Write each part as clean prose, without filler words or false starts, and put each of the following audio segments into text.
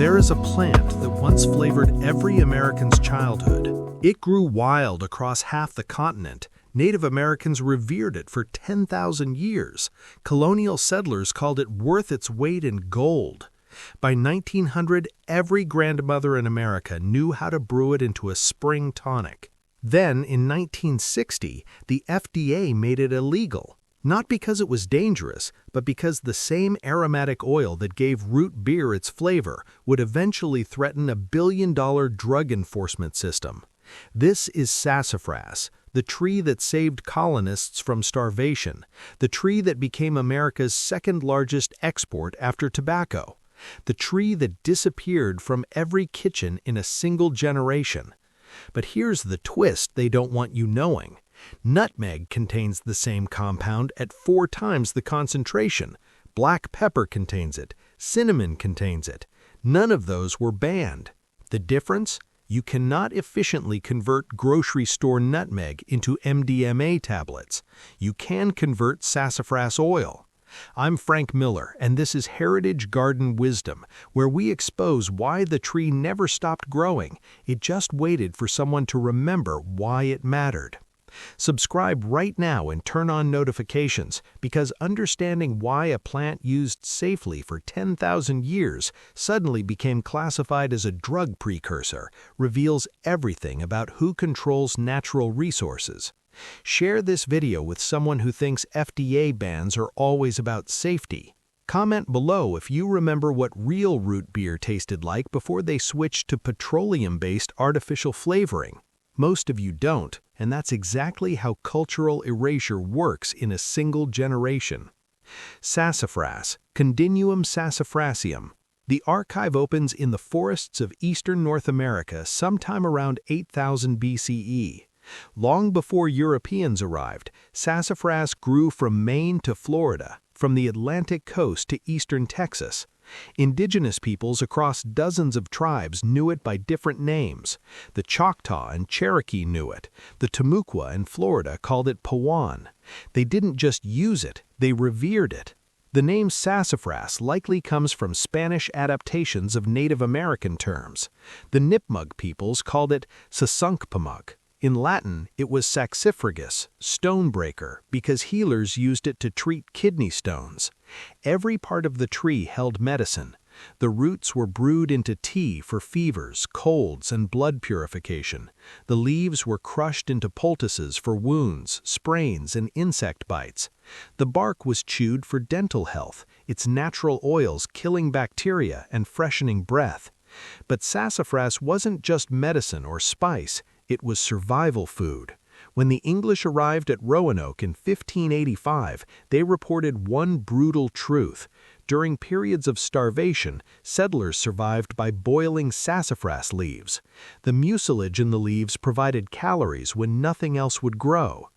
There is a plant that once flavored every American's childhood. It grew wild across half the continent. Native Americans revered it for 10,000 years. Colonial settlers called it worth its weight in gold. By 1900, every grandmother in America knew how to brew it into a spring tonic. Then, in 1960, the FDA made it illegal. Not because it was dangerous, but because the same aromatic oil that gave root beer its flavor would eventually threaten $1 billion drug enforcement system. This is sassafras, the tree that saved colonists from starvation, the tree that became America's second largest export after tobacco, the tree that disappeared from every kitchen in a single generation. But here's the twist they don't want you knowing. Nutmeg contains the same compound at 4 times the concentration. Black pepper contains it. Cinnamon contains it. None of those were banned. The difference? You cannot efficiently convert grocery store nutmeg into MDMA tablets. You can convert sassafras oil. I'm Frank Miller, and this is Heritage Garden Wisdom, where we expose why the tree never stopped growing. It just waited for someone to remember why it mattered. Subscribe right now and turn on notifications, because understanding why a plant used safely for 10,000 years suddenly became classified as a drug precursor reveals everything about who controls natural resources. Share this video with someone who thinks FDA bans are always about safety. Comment below if you remember what real root beer tasted like before they switched to petroleum-based artificial flavoring. Most of you don't, and that's exactly how cultural erasure works in a single generation. Sassafras, Continuum sassafrasium. The archive opens in the forests of eastern North America sometime around 8000 BCE. Long before Europeans arrived, sassafras grew from Maine to Florida, from the Atlantic coast to eastern Texas. Indigenous peoples across dozens of tribes knew it by different names. The Choctaw and Cherokee knew it. The Timucua in Florida called it pawan. They didn't just use it, they revered it. The name sassafras likely comes from Spanish adaptations of Native American terms. The Nipmuc peoples called it sasunkpamuk. In Latin, it was saxifragus, stonebreaker, because healers used it to treat kidney stones. Every part of the tree held medicine. The roots were brewed into tea for fevers, colds, and blood purification. The leaves were crushed into poultices for wounds, sprains, and insect bites. The bark was chewed for dental health, its natural oils killing bacteria and freshening breath. But sassafras wasn't just medicine or spice. It was survival food. When the English arrived at Roanoke in 1585, they reported one brutal truth. During periods of starvation, settlers survived by boiling sassafras leaves. The mucilage in the leaves provided calories when nothing else would grow.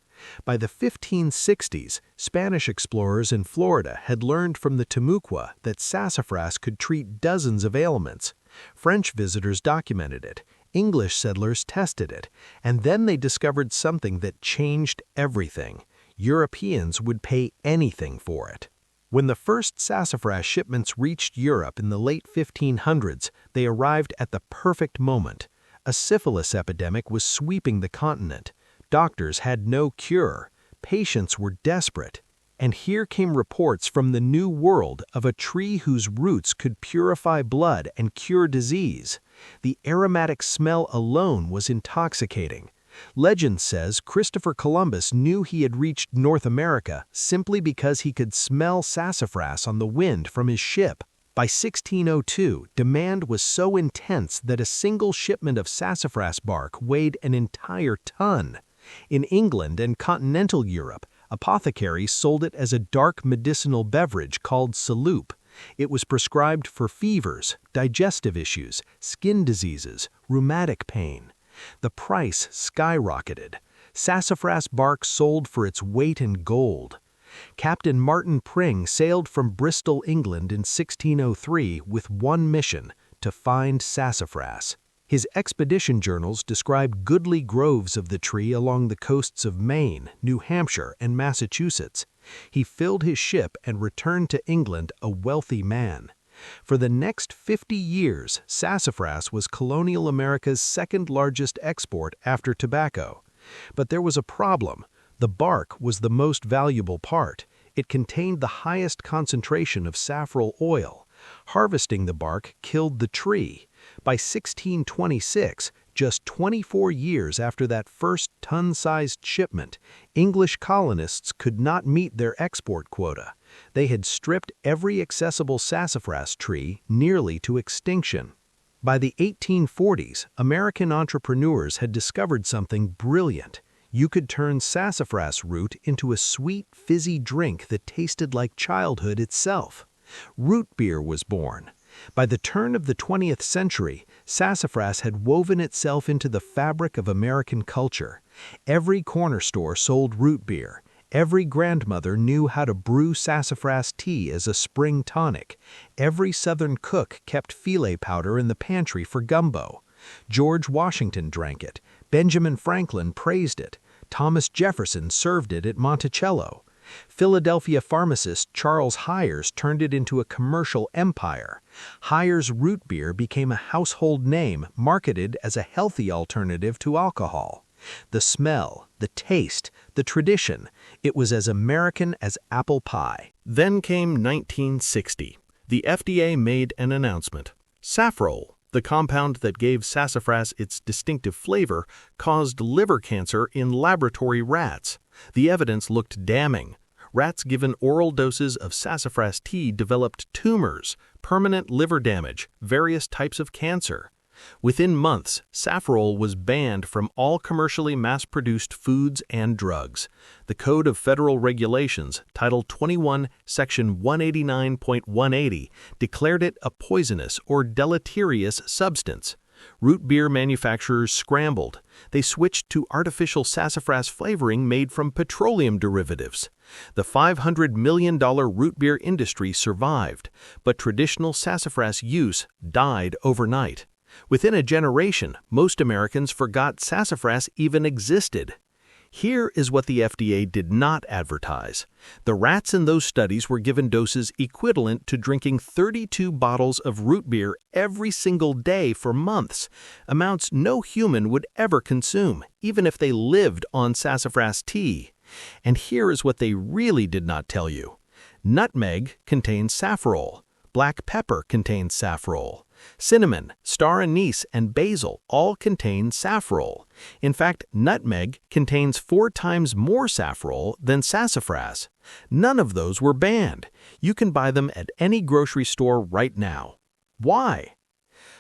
By the 1560s, Spanish explorers in Florida had learned from the Timucua that sassafras could treat dozens of ailments. French visitors documented it. English settlers tested it, and then they discovered something that changed everything. Europeans would pay anything for it. When the first sassafras shipments reached Europe in the late 1500s, they arrived at the perfect moment. A syphilis epidemic was sweeping the continent. Doctors had no cure. Patients were desperate. And here came reports from the New World of a tree whose roots could purify blood and cure disease. The aromatic smell alone was intoxicating. Legend says Christopher Columbus knew he had reached North America simply because he could smell sassafras on the wind from his ship. By 1602, demand was so intense that a single shipment of sassafras bark weighed an entire ton. In England and continental Europe, apothecaries sold it as a dark medicinal beverage called saloop. It was prescribed for fevers, digestive issues, skin diseases, rheumatic pain. The price skyrocketed. Sassafras bark sold for its weight in gold. Captain Martin Pring sailed from Bristol, England in 1603 with one mission: to find sassafras. His expedition journals describe goodly groves of the tree along the coasts of Maine, New Hampshire, and Massachusetts. He filled his ship and returned to England a wealthy man. For the next 50 years, sassafras was colonial America's second-largest export after tobacco. But there was a problem. The bark was the most valuable part. It contained the highest concentration of safrole oil. Harvesting the bark killed the tree. By 1626, just 24 years after that first ton-sized shipment, English colonists could not meet their export quota. They had stripped every accessible sassafras tree nearly to extinction. By the 1840s, American entrepreneurs had discovered something brilliant. You could turn sassafras root into a sweet, fizzy drink that tasted like childhood itself. Root beer was born. By the turn of the 20th century, sassafras had woven itself into the fabric of American culture. Every corner store sold root beer. Every grandmother knew how to brew sassafras tea as a spring tonic. Every Southern cook kept filet powder in the pantry for gumbo. George Washington drank it. Benjamin Franklin praised it. Thomas Jefferson served it at Monticello. Philadelphia pharmacist Charles Hyers turned it into a commercial empire. Hyers root beer became a household name, marketed as a healthy alternative to alcohol. The smell, the taste, the tradition, it was as American as apple pie. Then came 1960. The FDA made an announcement. Safrole, the compound that gave sassafras its distinctive flavor, caused liver cancer in laboratory rats. The evidence looked damning. Rats given oral doses of sassafras tea developed tumors, permanent liver damage, various types of cancer. Within months, safrole was banned from all commercially mass-produced foods and drugs. The Code of Federal Regulations, Title 21, Section 189.180, declared it a poisonous or deleterious substance. Root beer manufacturers scrambled. They switched to artificial sassafras flavoring made from petroleum derivatives. The $500 million root beer industry survived, but traditional sassafras use died overnight. Within a generation, most Americans forgot sassafras even existed. Here is what the FDA did not advertise. The rats in those studies were given doses equivalent to drinking 32 bottles of root beer every single day for months, amounts no human would ever consume, even if they lived on sassafras tea. And here is what they really did not tell you. Nutmeg contains safrole. Black pepper contains safrole. Cinnamon, star anise, and basil all contain safrole. In fact, nutmeg contains 4 times more safrole than sassafras. None of those were banned. You can buy them at any grocery store right now. Why?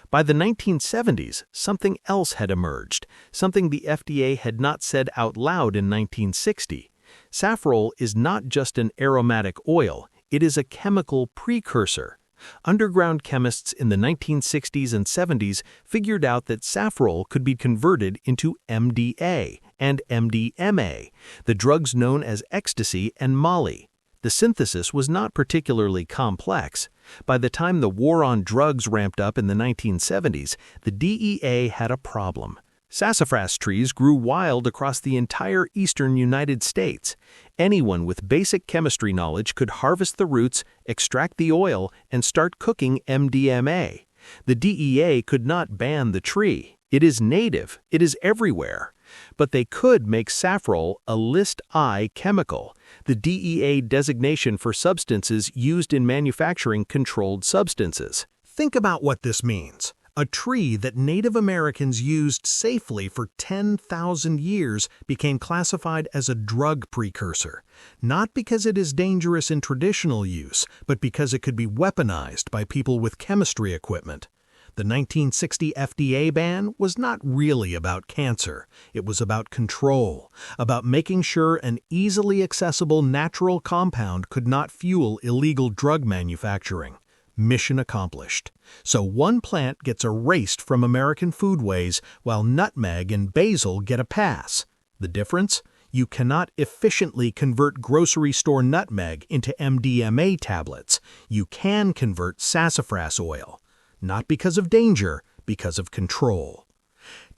By the 1970s, something else had emerged, something the FDA had not said out loud in 1960. Safrole is not just an aromatic oil, it is a chemical precursor. Underground chemists in the 1960s and 70s figured out that safrole could be converted into MDA and MDMA, the drugs known as ecstasy and Molly. The synthesis was not particularly complex. By the time the war on drugs ramped up in the 1970s, the DEA had a problem. Sassafras trees grew wild across the entire eastern United States. Anyone with basic chemistry knowledge could harvest the roots, extract the oil, and start cooking MDMA. The DEA could not ban the tree. It is native. It is everywhere. But they could make safrole a List I chemical, the DEA designation for substances used in manufacturing controlled substances. Think about what this means. A tree that Native Americans used safely for 10,000 years became classified as a drug precursor, not because it is dangerous in traditional use, but because it could be weaponized by people with chemistry equipment. The 1960 FDA ban was not really about cancer. It was about control, about making sure an easily accessible natural compound could not fuel illegal drug manufacturing. Mission accomplished. So one plant gets erased from American foodways while nutmeg and basil get a pass. The difference? You cannot efficiently convert grocery store nutmeg into MDMA tablets. You can convert sassafras oil. Not because of danger, because of control.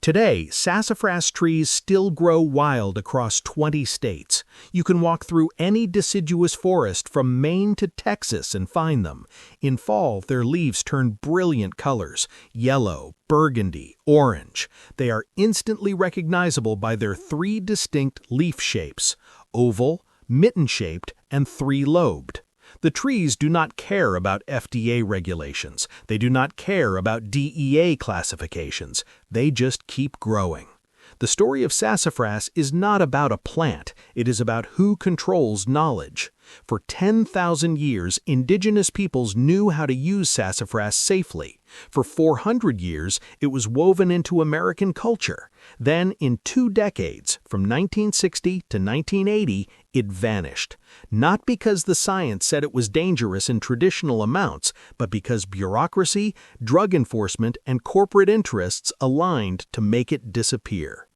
Today, sassafras trees still grow wild across 20 states. You can walk through any deciduous forest from Maine to Texas and find them. In fall, their leaves turn brilliant colors: yellow, burgundy, orange. They are instantly recognizable by their three distinct leaf shapes: oval, mitten-shaped, and three-lobed. The trees do not care about FDA regulations. They do not care about DEA classifications. They just keep growing. The story of sassafras is not about a plant. It is about who controls knowledge. For 10,000 years, indigenous peoples knew how to use sassafras safely. For 400 years, it was woven into American culture. Then, in 2 decades, from 1960 to 1980, it vanished. Not because the science said it was dangerous in traditional amounts, but because bureaucracy, drug enforcement, and corporate interests aligned to make it disappear.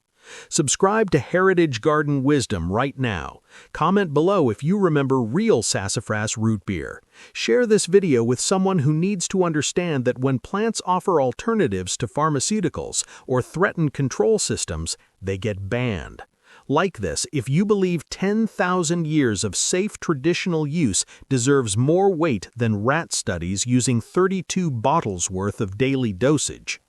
Subscribe to Heritage Garden Wisdom right now. Comment below if you remember real sassafras root beer. Share this video with someone who needs to understand that when plants offer alternatives to pharmaceuticals or threaten control systems, they get banned. Like this, if you believe 10,000 years of safe traditional use deserves more weight than rat studies using 32 bottles worth of daily dosage.